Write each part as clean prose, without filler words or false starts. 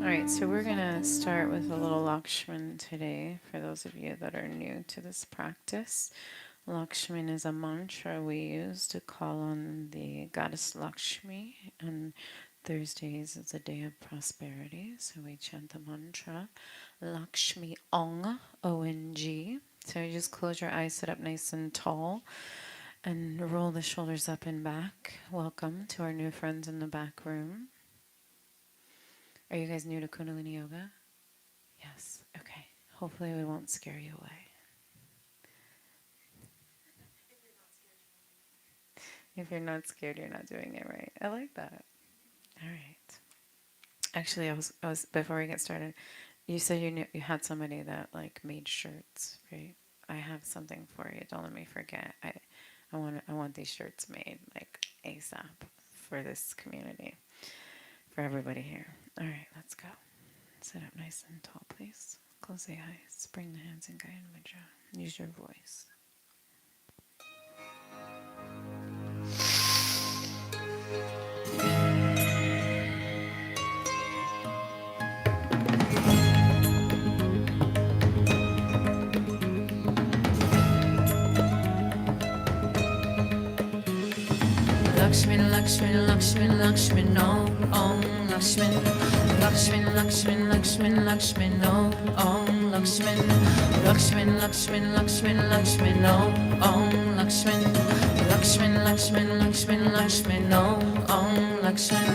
Alright, so we're going to start with a little Lakshman today for those of you that are new to this practice. Lakshman is a mantra we use to call on the goddess Lakshmi, and Thursdays is a day of prosperity, so we chant the mantra Lakshmi Ong, O-N-G. So you just close your eyes, sit up nice and tall, and roll the shoulders up and back. Welcome to our new friends in the back room. Are you guys new to Kundalini Yoga? Yes. Okay. Hopefully we won't scare you away. If you're not scared, you're not doing it right. I like that. All right. Actually, I was before we get started, you said you had somebody that like made shirts, right? I have something for you. Don't let me forget. I want these shirts made like ASAP for this community, for everybody here. All right, let's go. Sit up nice and tall, please. Close the eyes. Bring the hands in Gaya Mudra. Use your voice. Lakshmin, Lakshmin, Lakshmin, Lakshmin, Om Lakshmin, Lakshmin, Lakshmin, Lakshmin, Lakshmin, Om Lakshmin, Lakshmin, Lakshmin, Lakshmin, Lakshmin, Om Lakshmin, Lakshmin, Lakshmin, Lakshmin, Lakshmin, Om Lakshmin,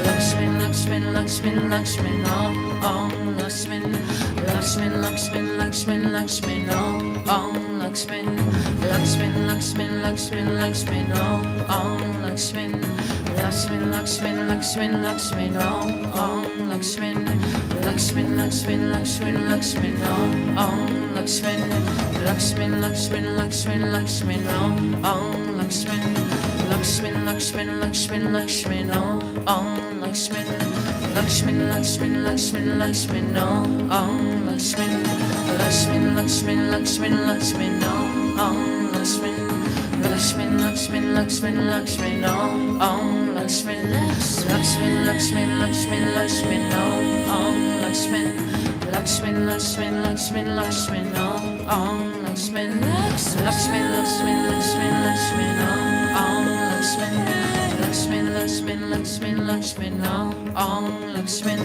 Lakshmin, Lakshmin, Lakshmin, Lakshmin, Om Lakshmin, Lakshmin, Lakshmin, Lakshmin, Lakshmin, Om Lakshmin, Lakshmin, Lakshmin, Lakshmin, Lakshmin, Om Lakshmin, Lakshmin, Lakshmin, Lakshmin, Lakshmin, Om Lakshmin, Lakshmin, Lakshmin, Lakshmin, Lakshmin, Om Lakshmin, Lakshmin, Lakshmin, Lakshmin, Lakshmin, Om Lakshmin, Lakshmin, Lakshmin, Lakshmin, Lakshmin, Om Lakshmin, Lakshmin, Lakshmin, Lakshmin, Lakshmin, Om Lakshmin, Lakshmin, Lakshmin, Lakshmin, Lakshmin, Om Lakshmin, Lakshmin, Lakshmin, Lakshmin, Lakshmin, Om Lakshmin, Lakshmin, Lakshmin, Lakshmin, Lakshmin, Om Lakshmin, Lakshmin, Lakshmin, Lakshmin, Lakshmin, Om Lakshmin, Lakshmin, Lakshmin, Lakshmin, Lakshmin, Om Lakshmin, Lakshmin, Lakshmin, Lakshmin, Lakshmin, Om Lakshmin, Lakshmin, Lakshmin, Lakshmin, Lakshmin, Om Lakshmin, Lakshmin, Lakshmin, Lakshmin, Lakshmin, Om Lakshmin, Lakshmin, Lakshmin, Lakshmin, Lakshmin, Om Lakshmin, Lakshmin,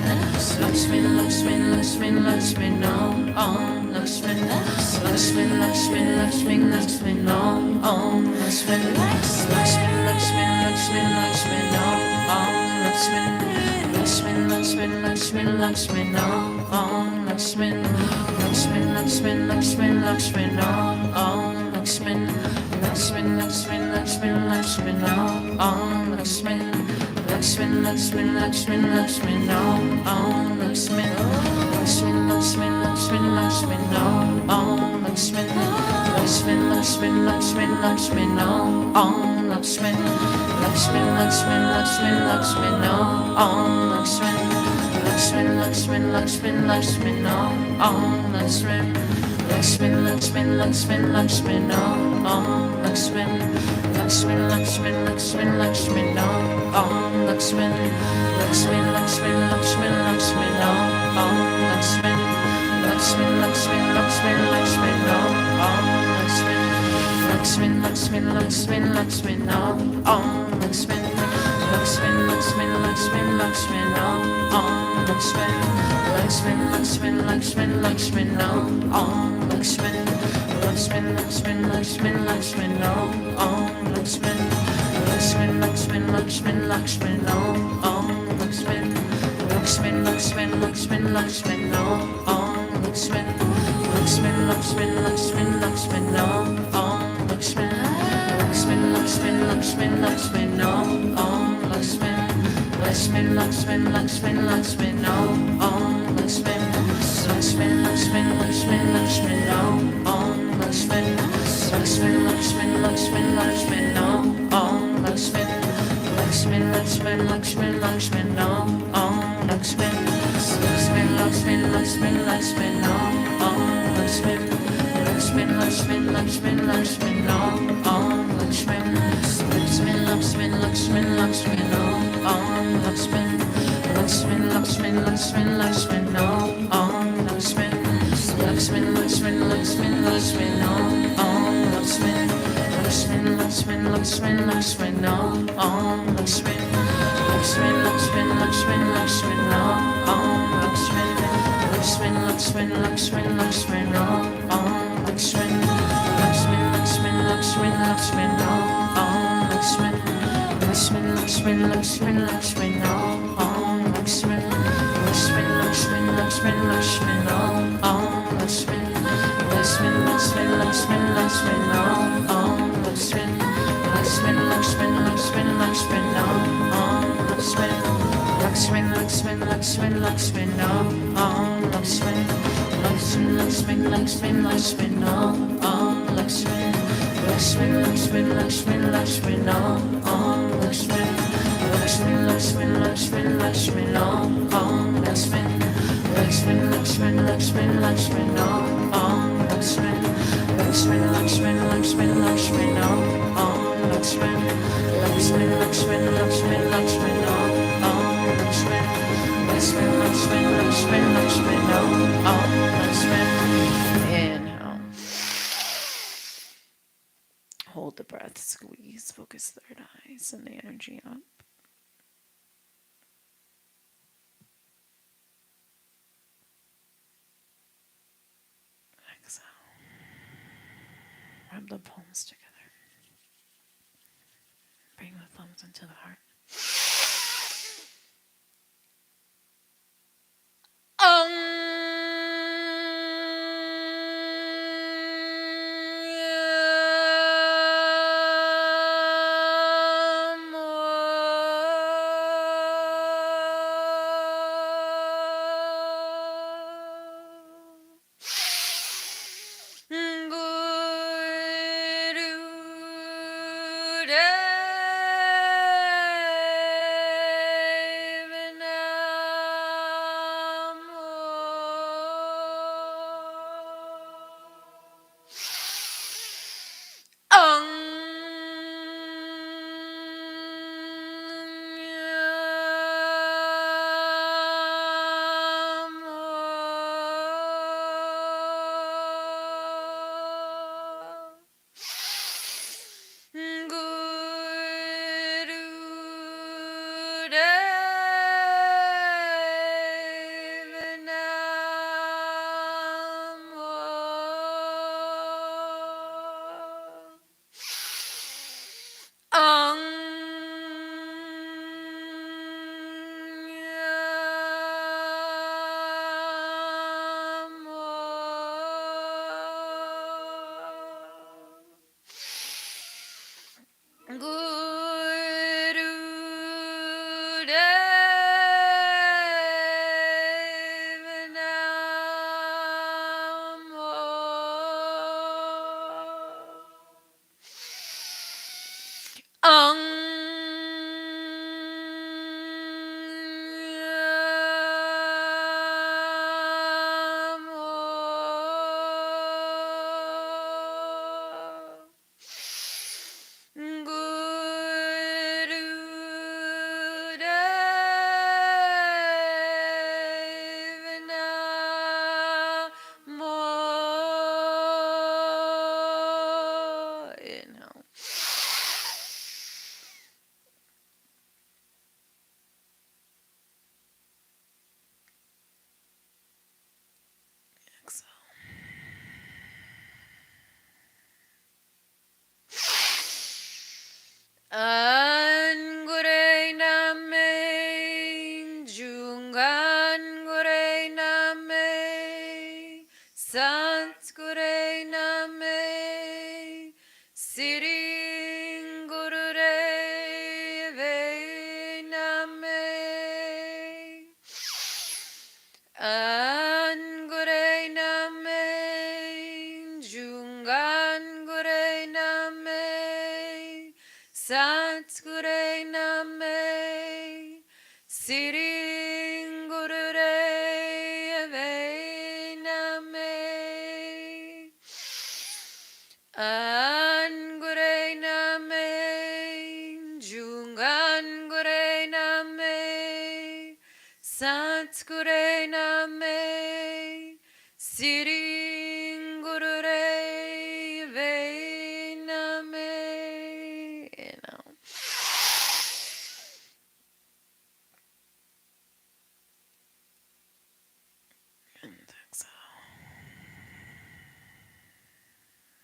Lakshmin, Lakshmin, Lakshmin, Om Lakshmin, Lakshmin, Lakshmin, Lakshmin, Lakshmin, Om Lakshmin, Lakshmin, Lakshmin, Lakshmin, Lakshmin, Om Lakshmin, Lakshmin, Lakshmin, Lakshmin, Lakshmin, Om Lakshmin, Lakshmin, Lakshmin, Lakshmin, Lakshmin, Om Lakshmin, Lakshmin, Lakshmin, Lakshmin, Lakshmin, Om Lakshmin, Lakshmin, Lakshmin, Lakshmin, Lakshmin, Om Lakshmin, Lakshmin, Lakshmin, Lakshmin, Lakshmin, Om Lakshmin, Lakshmin, Lakshmin, Lakshmin, Lakshmin, Om Lakshmin, Lakshmin, Lakshmin, Lakshmin, Lakshmin, Om Lakshmin, Lakshmin, Lakshmin, Lakshmin, Lakshmin, Om Lakshmin, Lakshmin, Lakshmin, Lakshmin, Lakshmin, Om Lakshmin, Lakshmin, Lakshmin, Lakshmin, Lakshmin, Om Lakshmin, Lakshmin, Lakshmin, Lakshmin, Lakshmin, Om Lakshmin, Lakshmin, Lakshmin, Lakshmin, Lakshmin, Om Lakshmin, Lakshmin, Lakshmin, Lakshmin, Lakshmin, Om Lakshmin, Lakshmin, Lakshmin, Lakshmin, Lakshmin, Om Lakshmin, Lakshmin, Lakshmin, Lakshmin, Lakshmin, Om Lakshmin, Lakshmin, Lakshmin, Lakshmin, Lakshmin, Om Lakshmin, Lakshmin, Lakshmin, Lakshmin, Lakshmin, Om Lakshmin, Lakshmin, Lakshmin, Lakshmin, Lakshmin, Om Lakshmin, Lakshmin, Lakshmin, Lakshmin, Lakshmin, Om Lakshmin, Lakshmin, Lakshmin, Lakshmin, Lakshmin, Om Lakshmin, Lakshmin, Lakshmin, Lakshmin, Lakshmin, Om Lakshmin, Lakshmin, Lakshmin, Lakshmin, Lakshmin, Om Lakshmin, Lakshmin, Lakshmin, Lakshmin, Lakshmin, Om Lakshmin, Lakshmin, Lakshmin, Lakshmin, Lakshmin, Om Lakshmin, Lakshmin, Lakshmin, Lakshmin, Lakshmin, Om Lakshmin, Lakshmin, Lakshmin, Lakshmin, Lakshmin, Om Lakshmin, Lakshmin, Lakshmin, Lakshmin, Lakshmin, Om Lakshmin, Lakshmin, Lakshmin, Lakshmin, Lakshmin, Om Lakshmin, Lakshmin, Lakshmin, Lakshmin, Lakshmin, Om Lakshmin, Lakshmin, Lakshmin, Lakshmin, Lakshmin, Om Lakshmin, Lakshmin, Lakshmin, Lakshmin, Lakshmin, Om Lakshmin, Lakshmin, Lakshmin, Lakshmin, Lakshmin, Om Lakshmin, Lakshmin, Lakshmin, Lakshmin, Lakshmin, Om Lakshmin, Lakshmin, Lakshmin, Lakshmin, Lakshmin, Om Lakshmin, Lakshmin, Lakshmin, Lakshmin, Lakshmin, Om Lakshmin, Lakshmin, Lakshman, Lakshman, Lakshman, Om, Om, Lakshman, Lakshman, Lakshman, Lakshman, Lakshman, Om, Om, Lakshman, Lakshman, Lakshman, Lakshman, Lakshman, Om, Om, Lakshman, Lakshman, Lakshman, Lakshman, Lakshman, Om, Om, Lakshman, Lakshman, Lakshman, Lakshman, Lakshman, Om, Om, Lakshman, Lakshman, Lakshman, Lakshman, Lakshman, Om, Om, Lakshman, Lakshman, Lakshman, Lakshman, Lakshman, Om, Om, Lakshman. Inhale. Hold the breath, squeeze, focus third eye, send the energy up. Exhale. Rub the palms together. Bring the thumbs into the heart. Angure name, Jungan gure name, Satgure name, Siring gurure ve name, Angure name, Jungan gure name, Satgure name, Siring gurure ve name, Angure name, Jungan gure name, Satgure name, Siring gurure ve name. And exhale.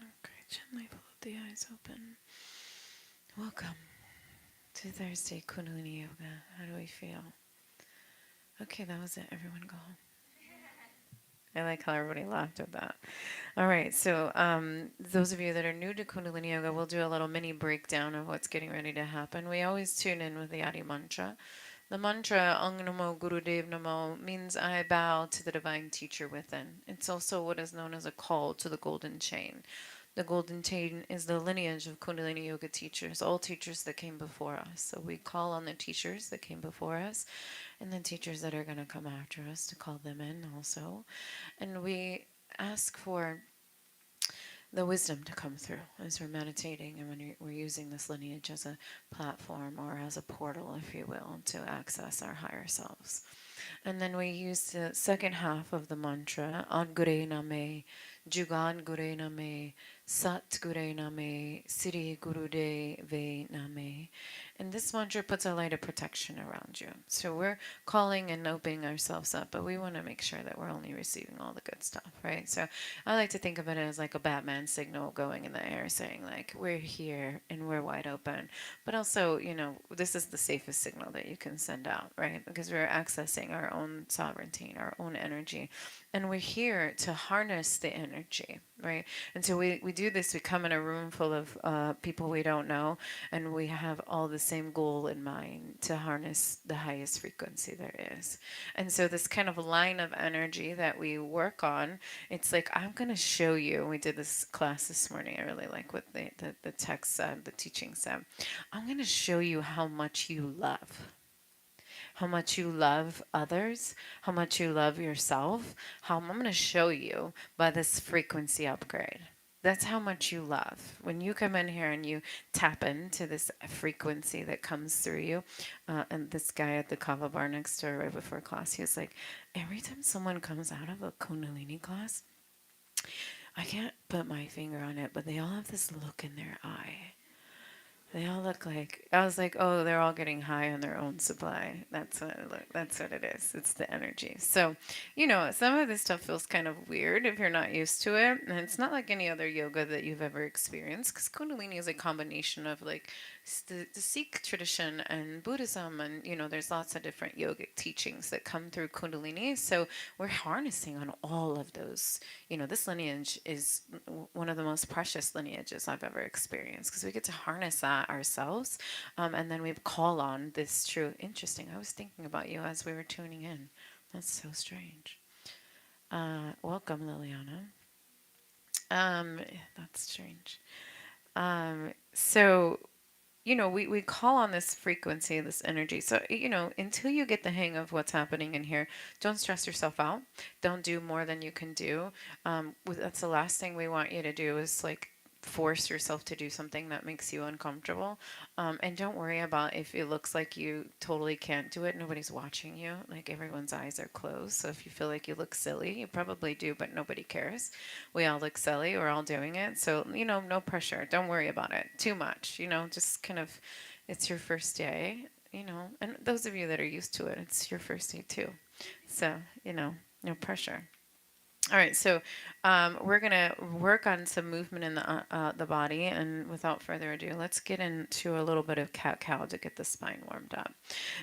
Okay, gently float the eyes open. Welcome to Thursday Kundalini Yoga. How do we feel? Okay, that was it. Everyone go home. I like how everybody laughed at that. All right, so those of you that are new to Kundalini Yoga, we'll do a little mini breakdown of what's getting ready to happen. We always tune in with the Adi Mantra. The mantra Ang Namo Gurudev Namo means I bow to the divine teacher within. It's also what is known as a call to the golden chain. The golden chain is the lineage of Kundalini Yoga teachers, all teachers that came before us. So we call on the teachers that came before us and the teachers that are going to come after us to call them in also. And we ask for the wisdom to come through as we're meditating and when we're using this lineage as a platform or as a portal, if you will, to access our higher selves. And then we use the second half of the mantra, Adgure Name, Jugan Gure Name, Sat Gure Name, Siri Gurude Ve Name. And this mantra puts a light of protection around you. So we're calling and opening ourselves up, but we want to make sure that we're only receiving all the good stuff, right? So I like to think of it as like a Batman signal going in the air saying like, we're here and we're wide open. But also, this is the safest signal that you can send out, right? Because we're accessing our own sovereignty, our own energy. And we're here to harness the energy, right? And so we do this, we come in a room full of people we don't know, and we have all the same goal in mind to harness the highest frequency there is. And so this kind of line of energy that we work on, it's like, I'm going to show you. We did this class this morning. I really like what the text said, the teaching said. I'm going to show you how much you love. How much you love others, how much you love yourself, how I'm going to show you by this frequency upgrade. That's how much you love. When you come in here and you tap into this frequency that comes through you, and this guy at the kava bar next door right before class, he was like, every time someone comes out of a Kundalini class, I can't put my finger on it, but they all have this look in their eye. They all look like, I was like, oh, they're all getting high on their own supply. That's what it is. It's the energy. So, some of this stuff feels kind of weird if you're not used to it. And it's not like any other yoga that you've ever experienced, because Kundalini is a combination of like the Sikh tradition and Buddhism. And, there's lots of different yogic teachings that come through Kundalini. So we're harnessing on all of those. This lineage is one of the most precious lineages I've ever experienced, because we get to harness that ourselves, and then we call on this true. Interesting. I was thinking about you as we were tuning in. That's so strange. Welcome, Liliana. That's strange. So we call on this frequency, this energy. So, until you get the hang of what's happening in here, don't stress yourself out. Don't do more than you can do. That's the last thing we want you to do is like force yourself to do something that makes you uncomfortable. And don't worry about if it looks like you totally can't do it. Nobody's watching you. Like everyone's eyes are closed. So if you feel like you look silly, you probably do, but nobody cares. We all look silly. We're all doing it. So, no pressure. Don't worry about it too much. Just kind of, it's your first day, and those of you that are used to it, it's your first day too. So, no pressure. All right, so we're gonna work on some movement in the body, and without further ado, let's get into a little bit of cat-cow to get the spine warmed up.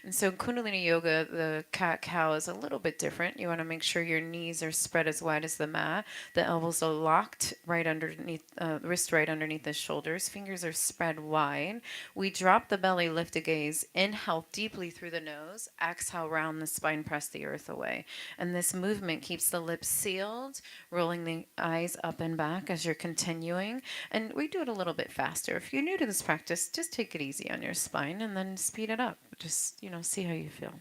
And so Kundalini Yoga, the cat-cow is a little bit different. You want to make sure your knees are spread as wide as the mat. The elbows are locked right underneath, wrist right underneath the shoulders. Fingers are spread wide. We drop the belly, lift a gaze. Inhale deeply through the nose. Exhale, round the spine, press the earth away. And this movement keeps the lips sealed, rolling the eyes up and back as you're continuing. And we do it a little bit faster. If you're new to this practice, just take it easy on your spine and then speed it up. Just, see how you feel.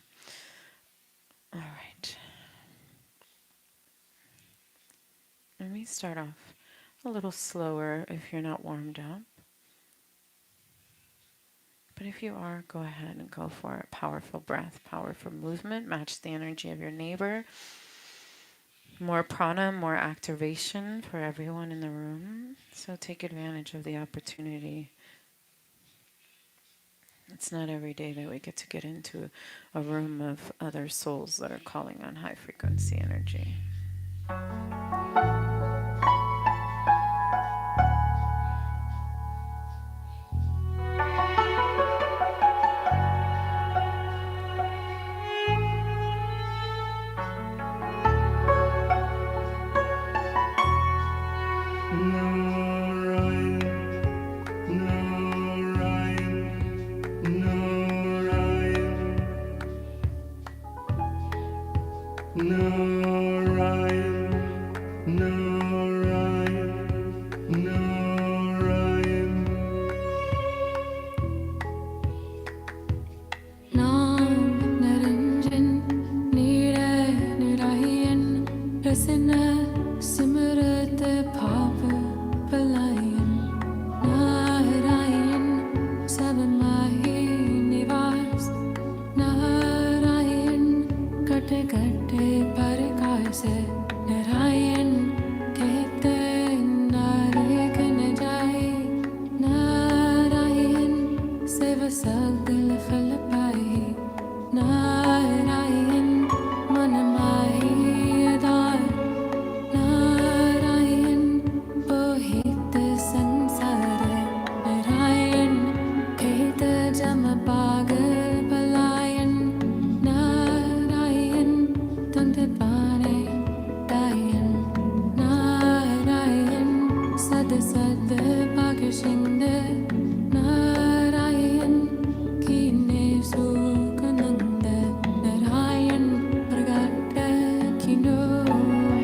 All right. Let me start off a little slower if you're not warmed up. But if you are, go ahead and go for it. Powerful breath, powerful movement. Match the energy of your neighbor. More prana, more activation for everyone in the room. So take advantage of the opportunity. It's not every day that we get into a room of other souls that are calling on high frequency energy.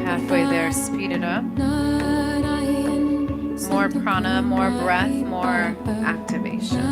Halfway there, speed it up. More prana, more breath, more activation.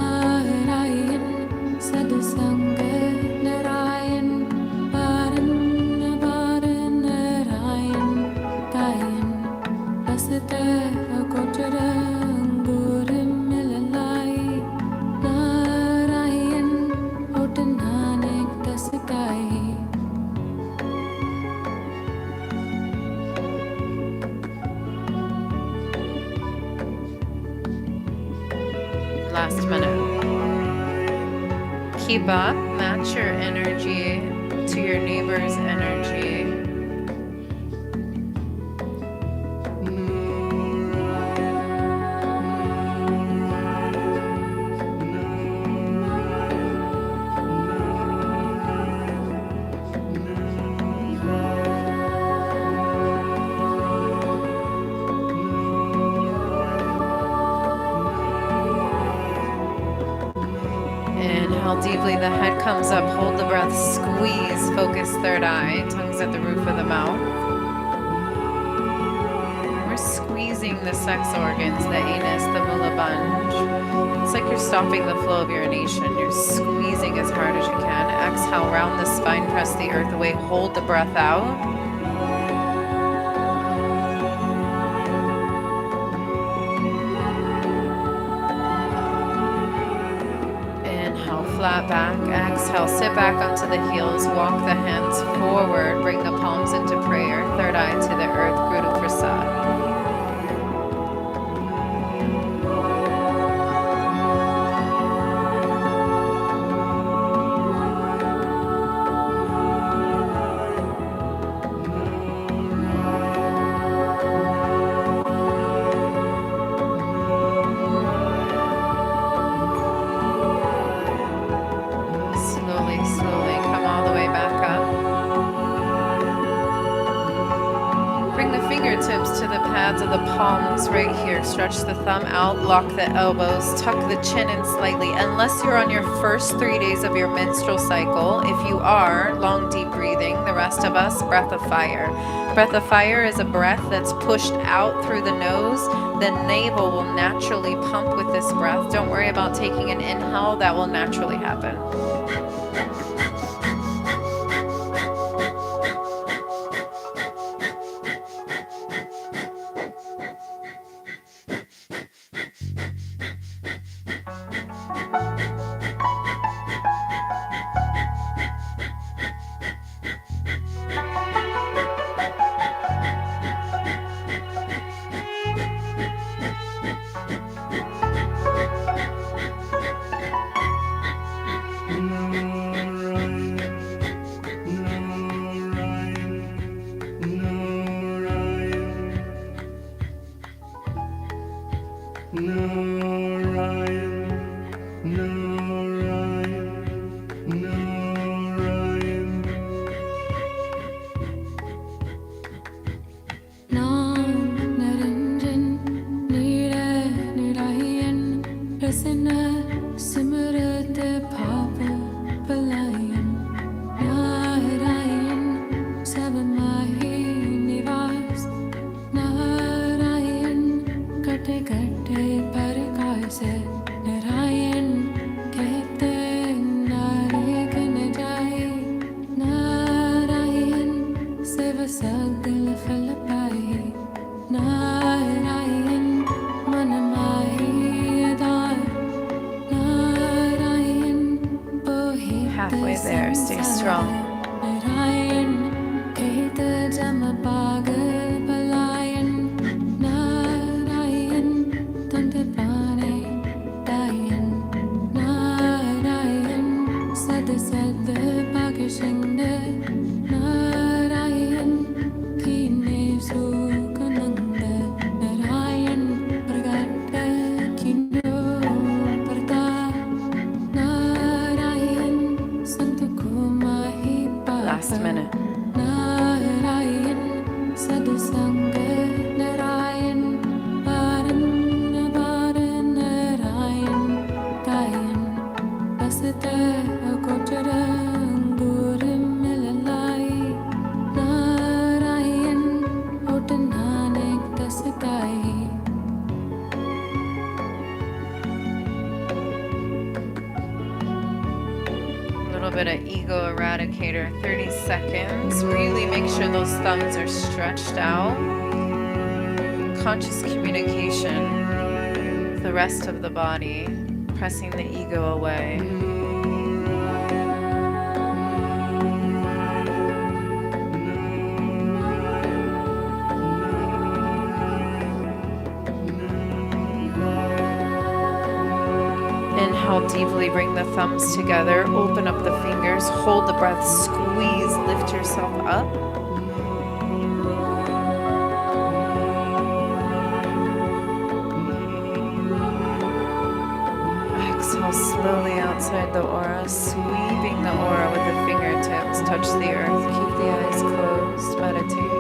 Last minute. Keep up, match your energy to your neighbor's energy. Inhale deeply, the head comes up, hold the breath, squeeze, focus third eye, tongues at the roof of the mouth. We're squeezing the sex organs, the anus, the mullabandh. It's like you're stopping the flow of urination. You're squeezing as hard as you can. Exhale, round the spine, press the earth away, hold the breath out. Flat back, exhale, sit back onto the heels, walk the hands forward, bring the palms into prayer, third eye to the earth, Guru Prasad. Slowly come all the way back up. Bring the fingertips to the pads of the palms right here. Stretch the thumb out, lock the elbows, tuck the chin in slightly. Unless you're on your first 3 days of your menstrual cycle, if you are, long deep breathing. The rest of us, breath of fire. Breath of fire is a breath that's pushed out through the nose. The navel will naturally pump with this breath. Don't worry about taking an inhale, that will naturally happen. Halfway there, stay strong. Mahi bit of ego eradicator, 30 seconds. Really make sure those thumbs are stretched out. Conscious communication with the rest of the body, pressing the ego away. Inhale deeply, bring the thumbs together, open up the fingers, hold the breath, squeeze, lift yourself up. Exhale slowly outside the aura, sweeping the aura with the fingertips, touch the earth, keep the eyes closed, meditate.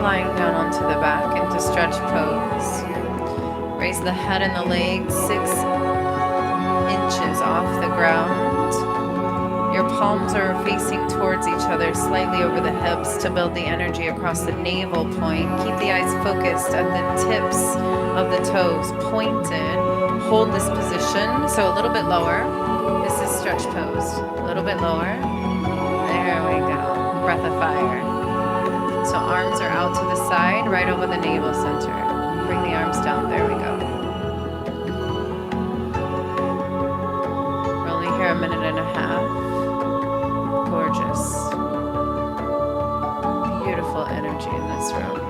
Lying down onto the back into stretch pose. Raise the head and the legs 6 inches off the ground. Your palms are facing towards each other, slightly over the hips to build the energy across the navel point. Keep the eyes focused at the tips of the toes, pointed. Hold this position, so a little bit lower. This is stretch pose. A little bit lower. There we go. Breath of fire. So arms are out to the side, right over the navel center. Bring the arms down. There we go. We're only here a minute and a half. Gorgeous. Beautiful energy in this room.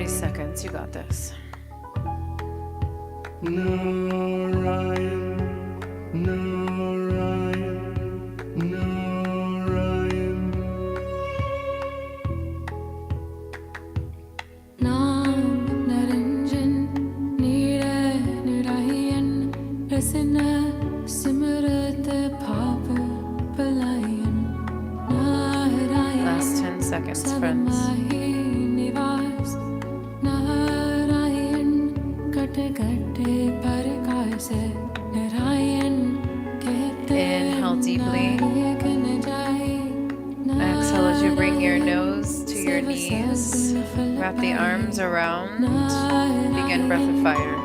Seconds, you got this. Last 10 seconds, friends. Inhale deeply. Exhale as you bring your nose to your knees. Wrap the arms around. Begin breath of fire.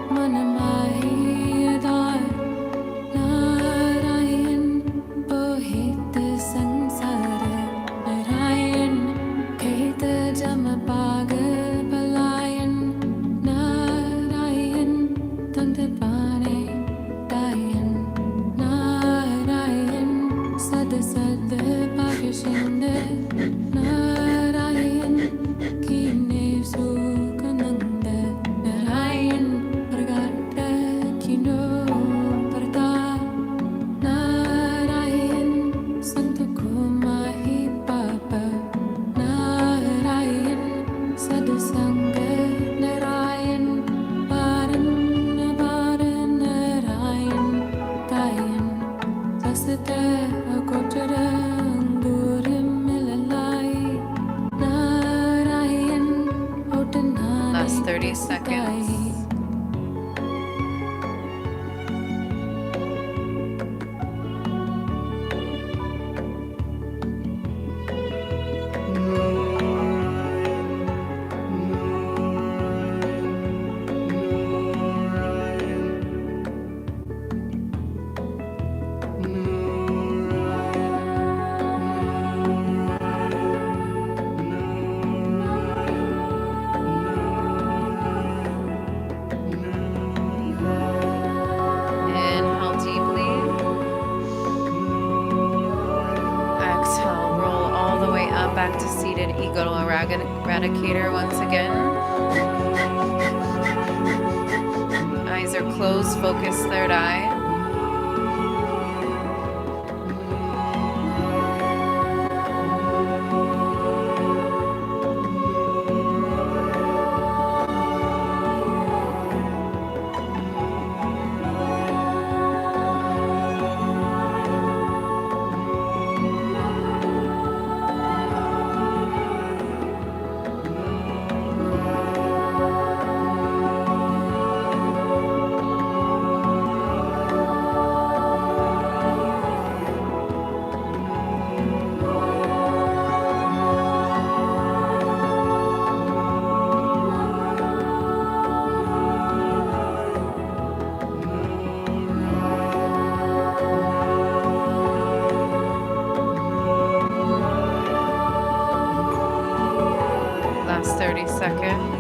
Last 30 seconds. back to seated eagle eradicator once again. Eyes are closed, focus third eye. Last 30 seconds.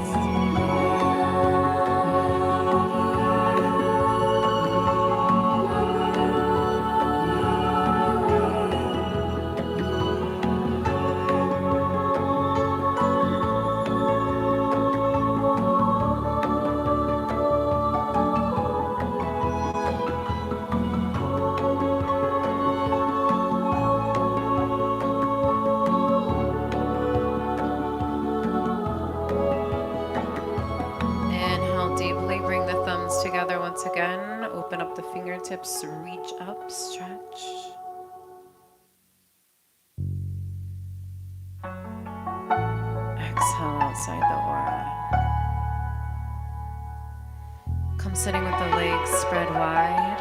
Together once again. Open up the fingertips, reach up, stretch. Exhale outside the aura. Come sitting with the legs spread wide.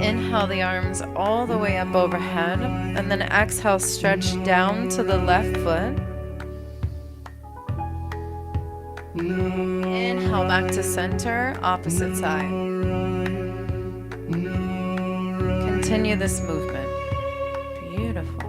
Inhale the arms all the way up overhead, and then exhale, stretch down to the left foot. Inhale back to center, opposite side. Continue this movement. Beautiful.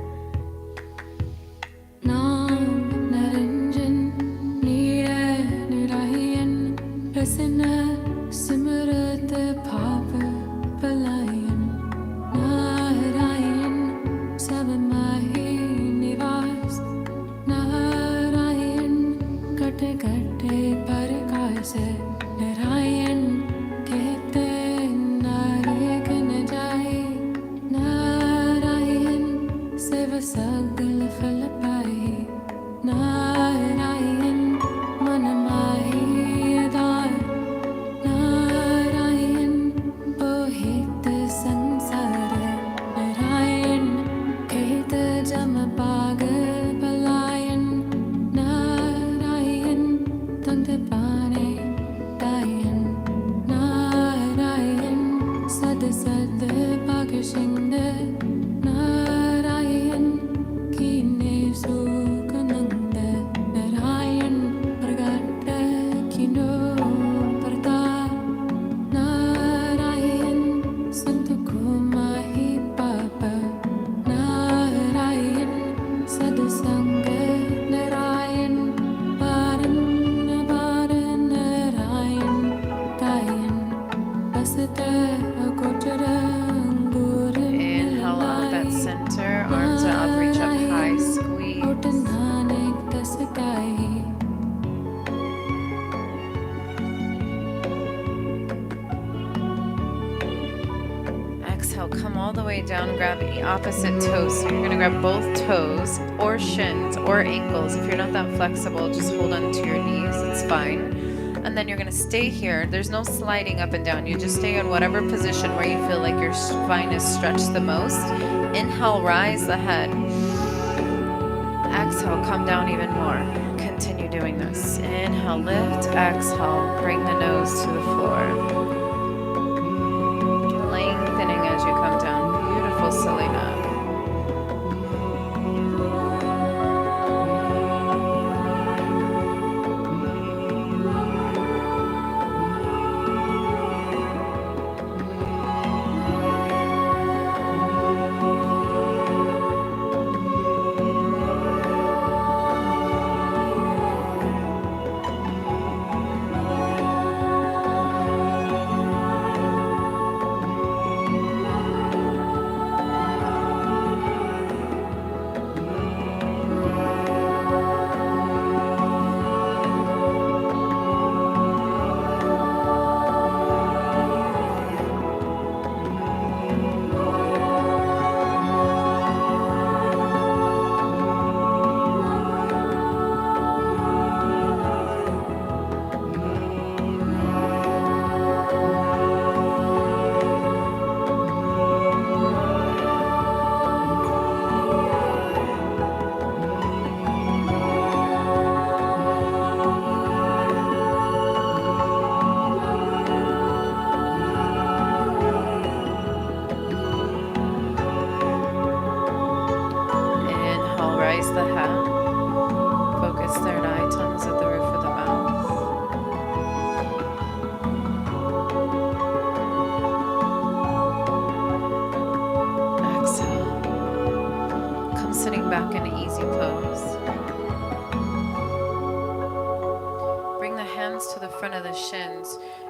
Come all the way down, grab the opposite toes. So you're going to grab both toes or shins or ankles. If you're not that flexible, just hold on to your knees. It's fine. And then you're going to stay here. There's no sliding up and down. You just stay in whatever position where you feel like your spine is stretched the most. Inhale, rise the head. Exhale, come down even more. Continue doing this. Inhale, lift. Exhale, bring the nose to the floor. Lengthening as you come down. Beautiful, Selena.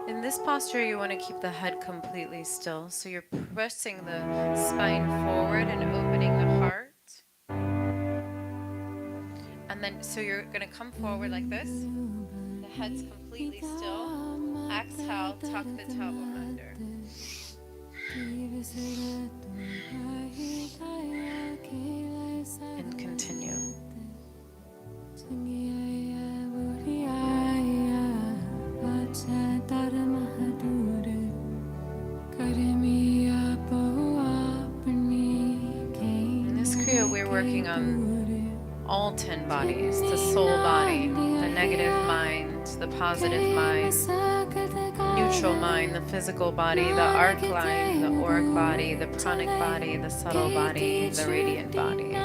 In this posture, you want to keep the head completely still. So you're pressing the spine forward and opening the heart. And then, so you're going to come forward like this. The head's completely still. Exhale, tuck the tailbone under. And continue. In this Kriya, we're working on all 10 bodies, the soul body, the negative mind, the positive mind, neutral mind, the physical body, the arc line, the auric body, the pranic body, the subtle body, the radiant body.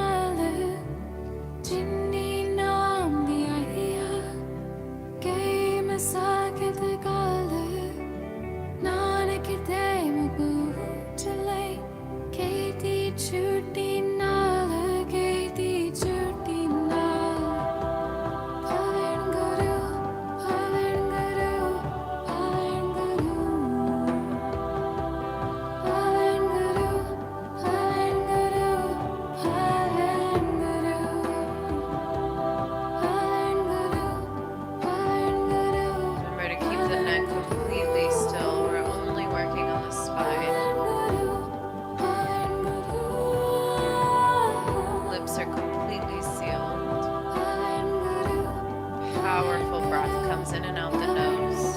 In and out the nose.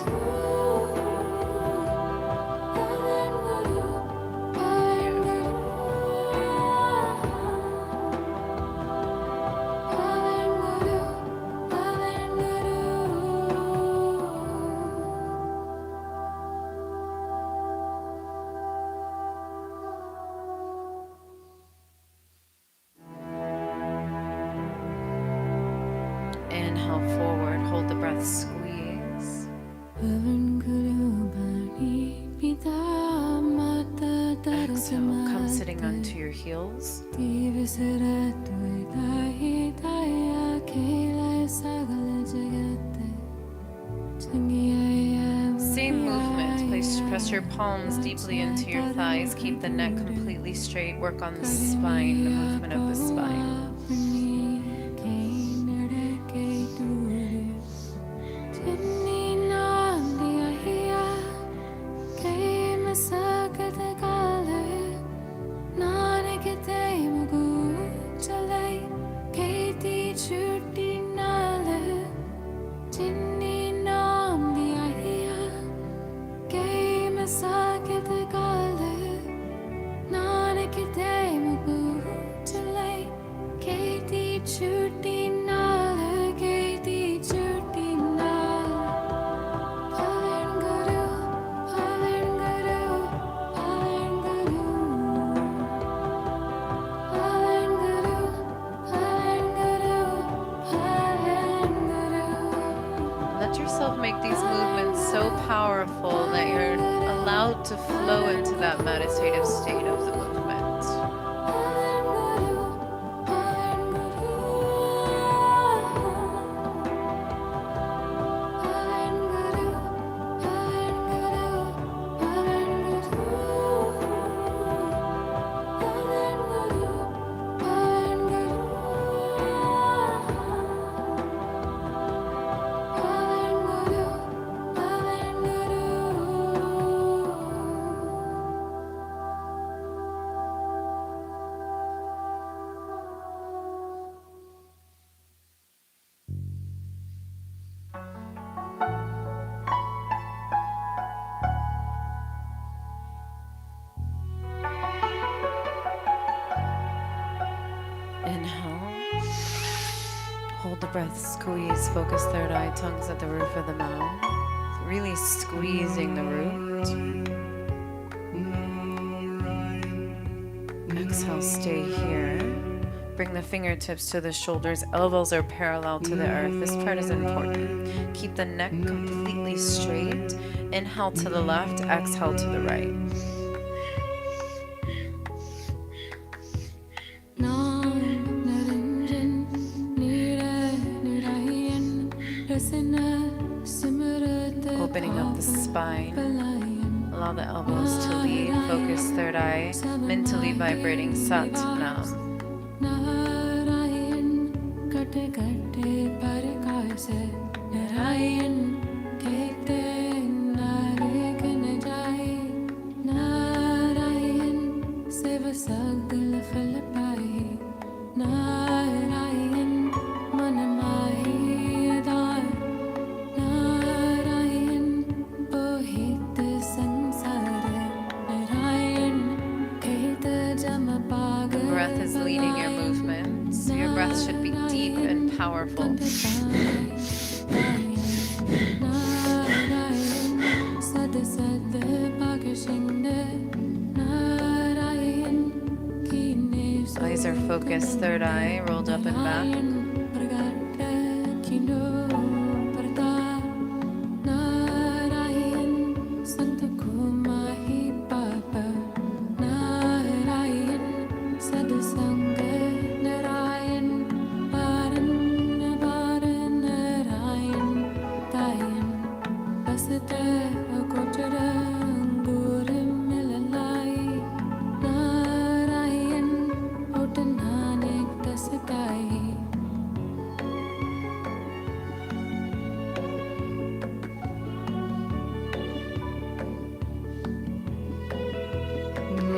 Inhale forward, hold the breath, squeeze. Exhale, come sitting onto your heels. Same movement. Press your palms deeply into your thighs. Keep the neck completely straight. Work on the spine, the movement of the spine. Make these movements so powerful that you're allowed to flow into that meditative state of the movement. Inhale. Hold the breath, squeeze, focus third eye, tongues at the roof of the mouth. Really squeezing the root. Exhale, stay here. Bring the fingertips to the shoulders, elbows are parallel to the earth. This part is important. Keep the neck completely straight. Inhale to the left, exhale to the right. Opening up the spine. Allow the elbows to lead. Focus third eye. Mentally vibrating Sat Nam. Breath is leading your movements. Your breath should be deep and powerful. Eyes are focused, third eye rolled up and back.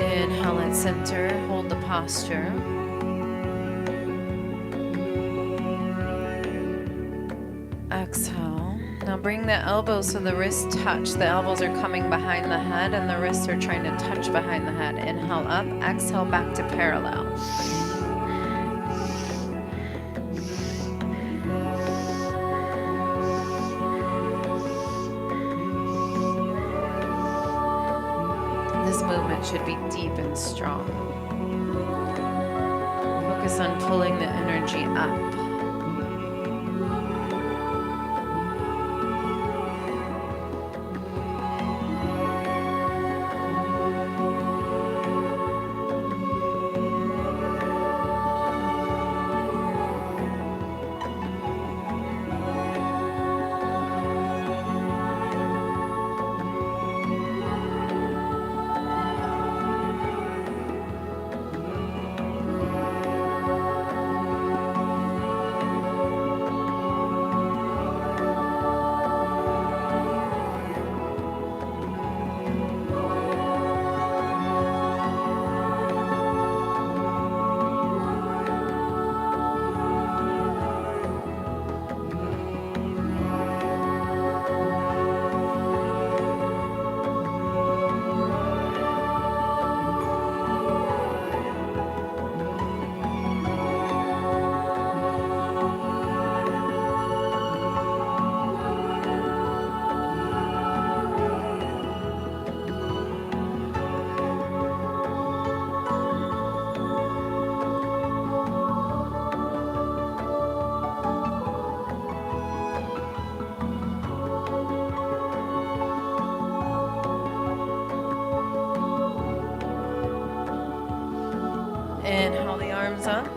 Inhale at center, hold the posture. Exhale. Now bring the elbows so the wrists touch. The elbows are coming behind the head and the wrists are trying to touch behind the head. Inhale up, exhale back to parallel. This movement should be deep and strong. Focus on pulling the energy up. Inhale the arms up.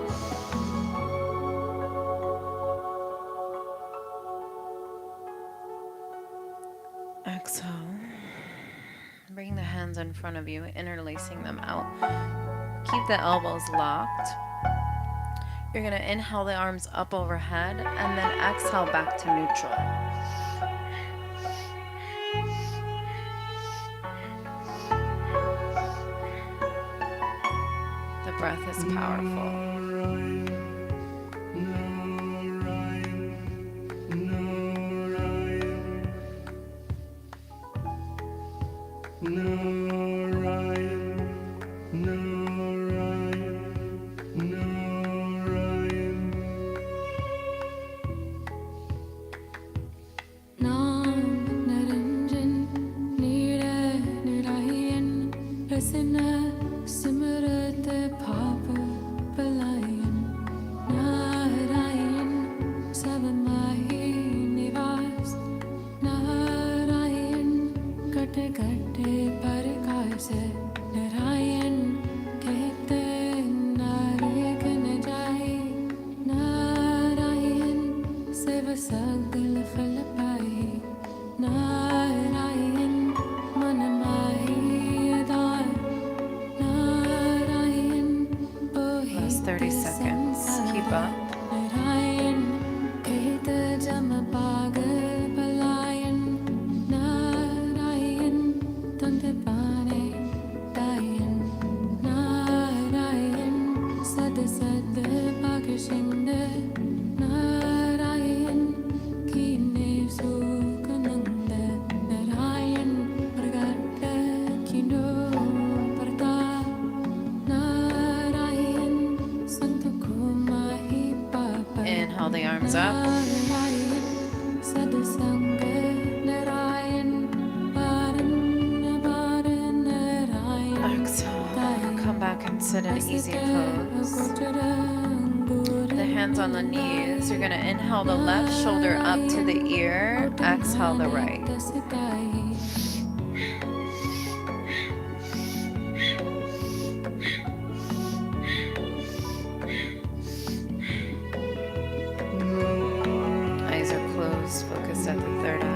Exhale. Bring the hands in front of you, interlacing them out. Keep the elbows locked. You're going to inhale the arms up overhead and then exhale back to neutral. The breath is powerful. सगल फल पाए Narayan 30 seconds. Keep up. Inhale the arms up. Exhale. Come back and sit in easy pose. The hands on the knees. You're going to inhale the left shoulder up to the ear. Exhale the right. Eyes are closed, focused at the third eye.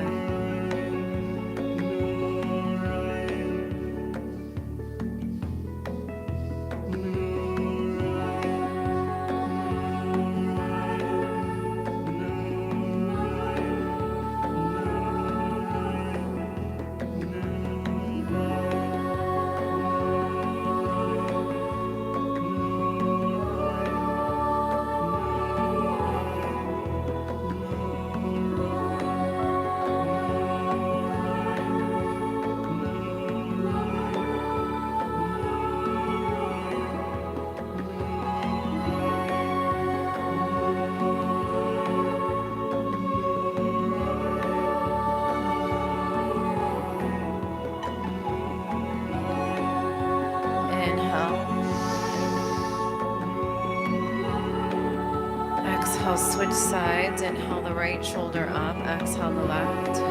Exhale, switch sides. Inhale the right shoulder up. Exhale the left.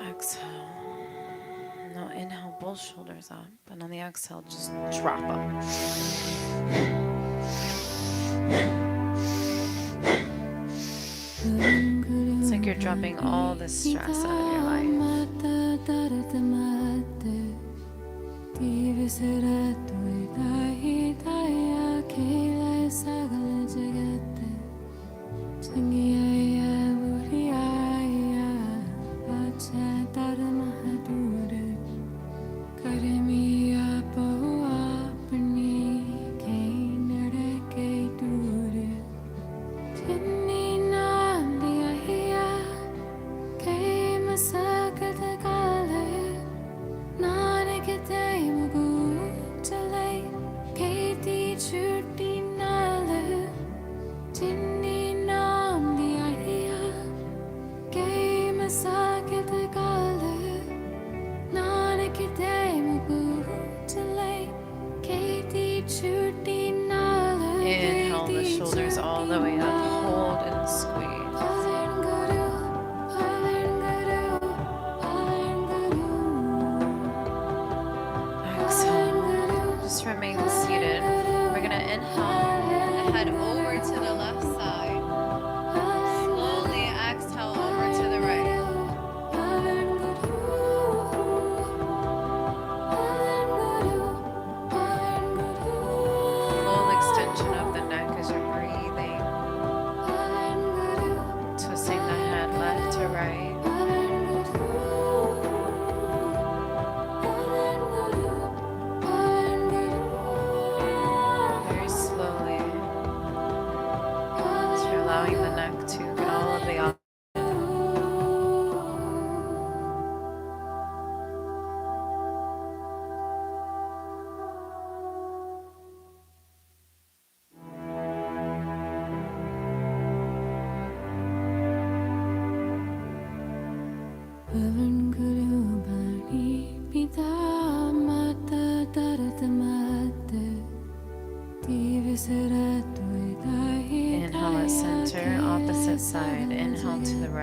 Exhale. Now inhale both shoulders up, and on the exhale, just drop them. It's like you're dropping all the stress out of your life.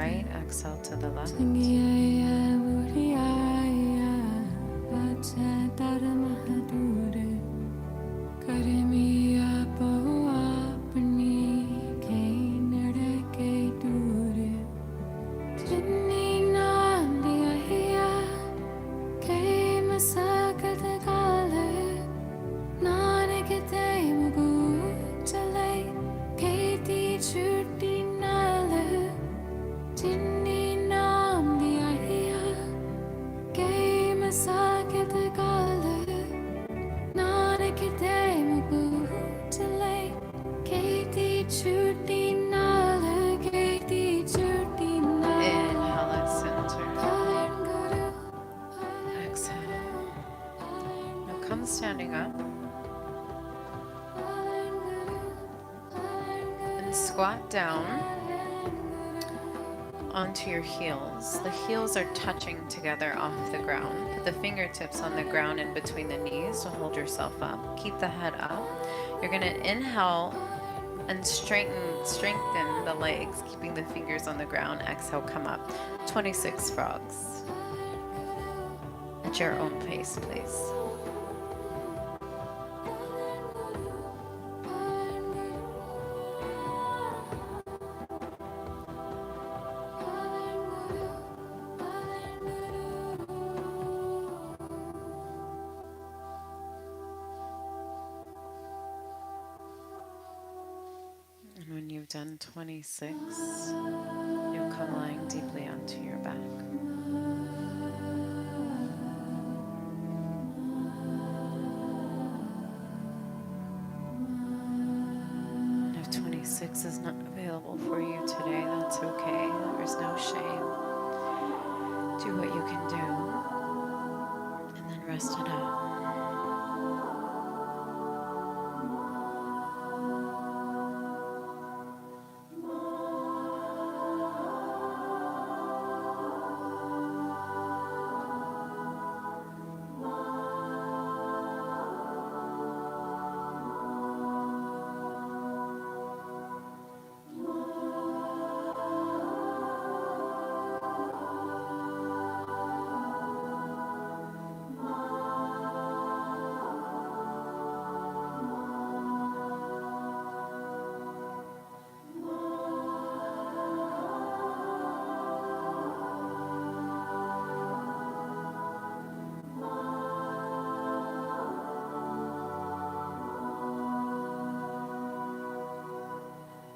right, exhale to the left. Inhale at center. Exhale. Now come standing up and squat down onto your heels. The heels are touching together off the ground. Put the fingertips on the ground in between the knees to hold yourself up. Keep the head up. You're going to inhale and strengthen the legs, keeping the fingers on the ground. Exhale, come up. 26 frogs. At your own pace, please. And when you've done 26, you'll come lying deeply onto your back. And if 26 is not available for you today, that's okay. There's no shame. Do what you can do, and then rest it out.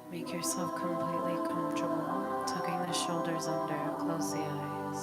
Make yourself completely comfortable, tucking the shoulders under, close the eyes.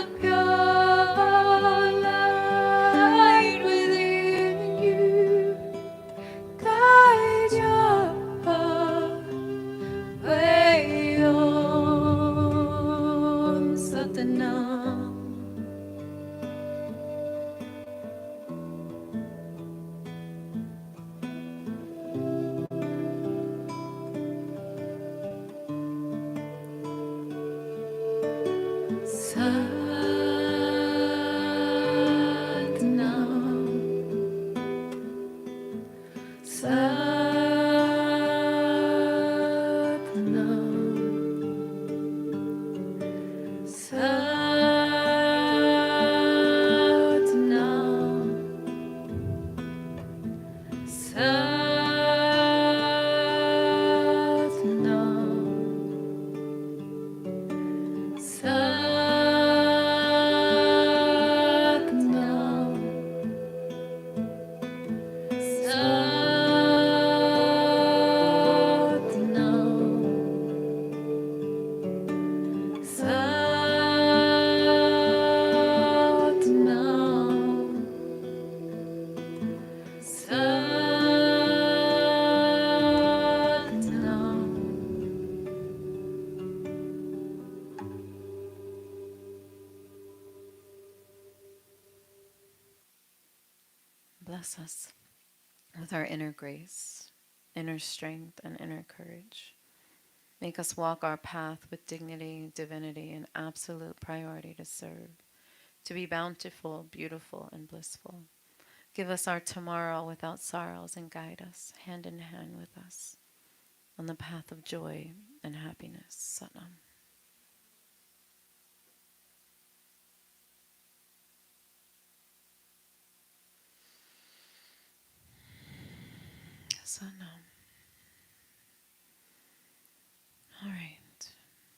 the pure light within you guide your way on Satanam. Satnam, Satnam, Satnam, Satnam, Satnam, Satnam, Satnam, Satnam. Bless us with our inner grace, inner strength, and inner courage. Make us walk our path with dignity, divinity, and absolute priority to serve, to be bountiful, beautiful, and blissful. Give us our tomorrow without sorrows and guide us hand in hand with us on the path of joy and happiness. Satnam. Satnam. All right.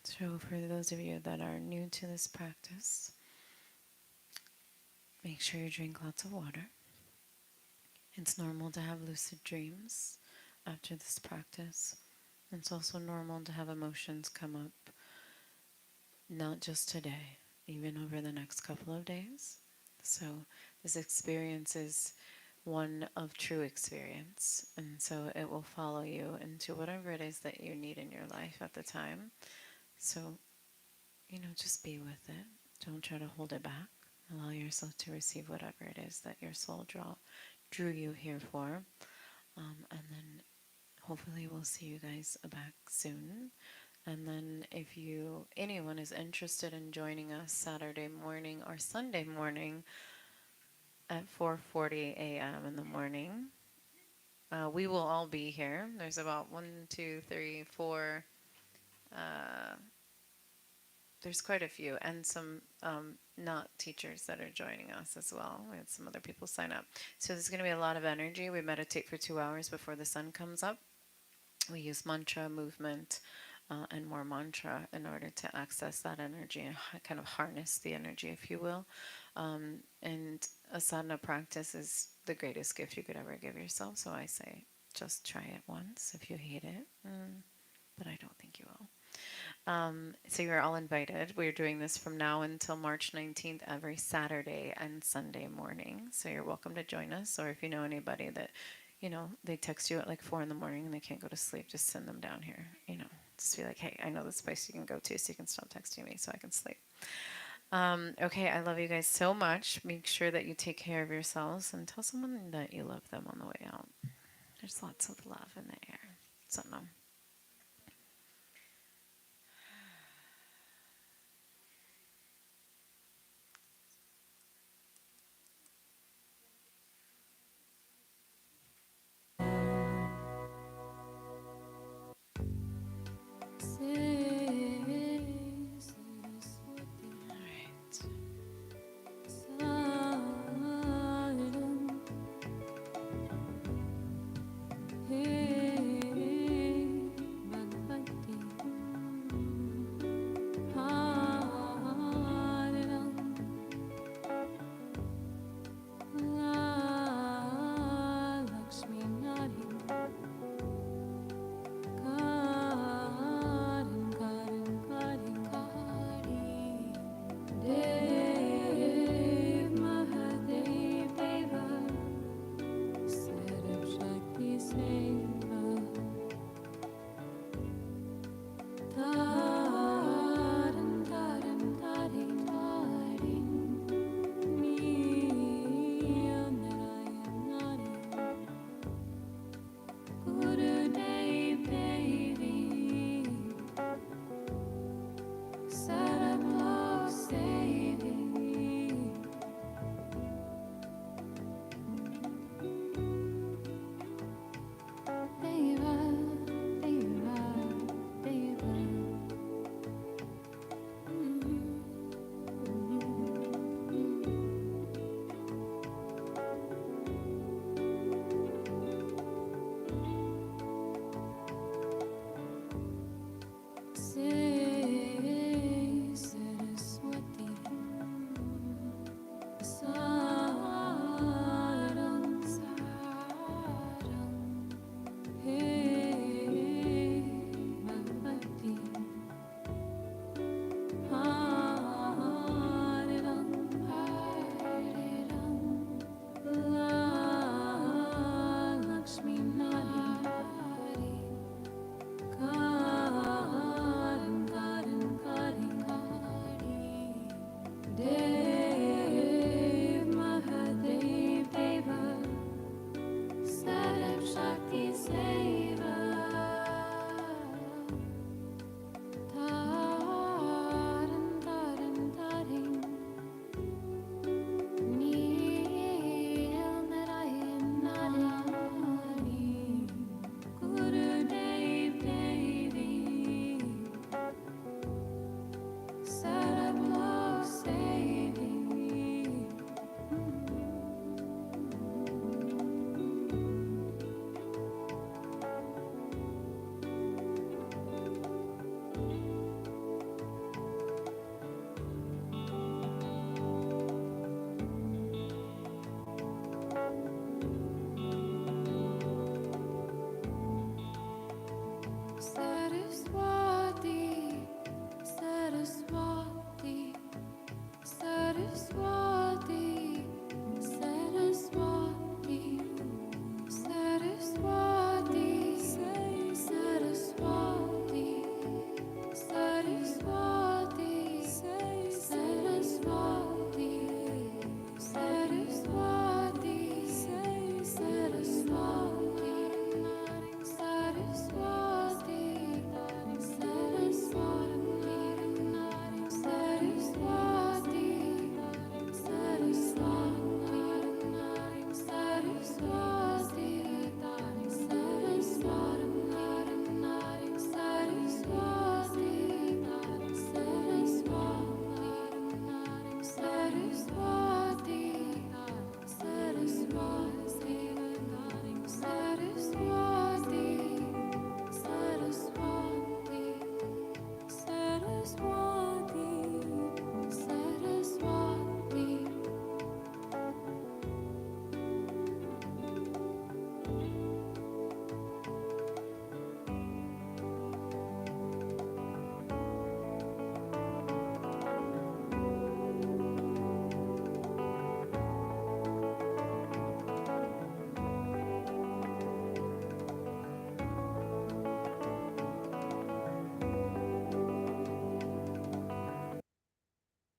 So, for those of you that are new to this practice, make sure you drink lots of water. It's normal to have lucid dreams after this practice. It's also normal to have emotions come up, not just today, even over the next couple of days. So, this experience is one of true experience, and so it will follow you into whatever it is that you need in your life at the time. So, just be with it. Don't try to hold it back. Allow yourself to receive whatever it is that your soul drew you here for. And then hopefully we'll see you guys back soon. And then if anyone is interested in joining us Saturday morning or Sunday morning at 4:40 a.m. in the morning, we will all be here. There's about 1, 2, 3, 4. There's quite a few, and some not teachers that are joining us as well. We had some other people sign up. So there's going to be a lot of energy. We meditate for 2 hours before the sun comes up. We use mantra, movement, and more mantra in order to access that energy and kind of harness the energy, if you will. And a sadhana practice is the greatest gift you could ever give yourself. So I say, just try it once. If you hate it, but I don't think you will. So you're all invited. We're doing this from now until March 19th every Saturday and Sunday morning. So you're welcome to join us. Or if you know anybody that, they text you at like 4 in the morning and they can't go to sleep, just send them down here. Just be like, hey, I know this place you can go to so you can stop texting me so I can sleep. Okay, I love you guys so much. Make sure that you take care of yourselves and tell someone that you love them on the way out. There's lots of love in the air. Something.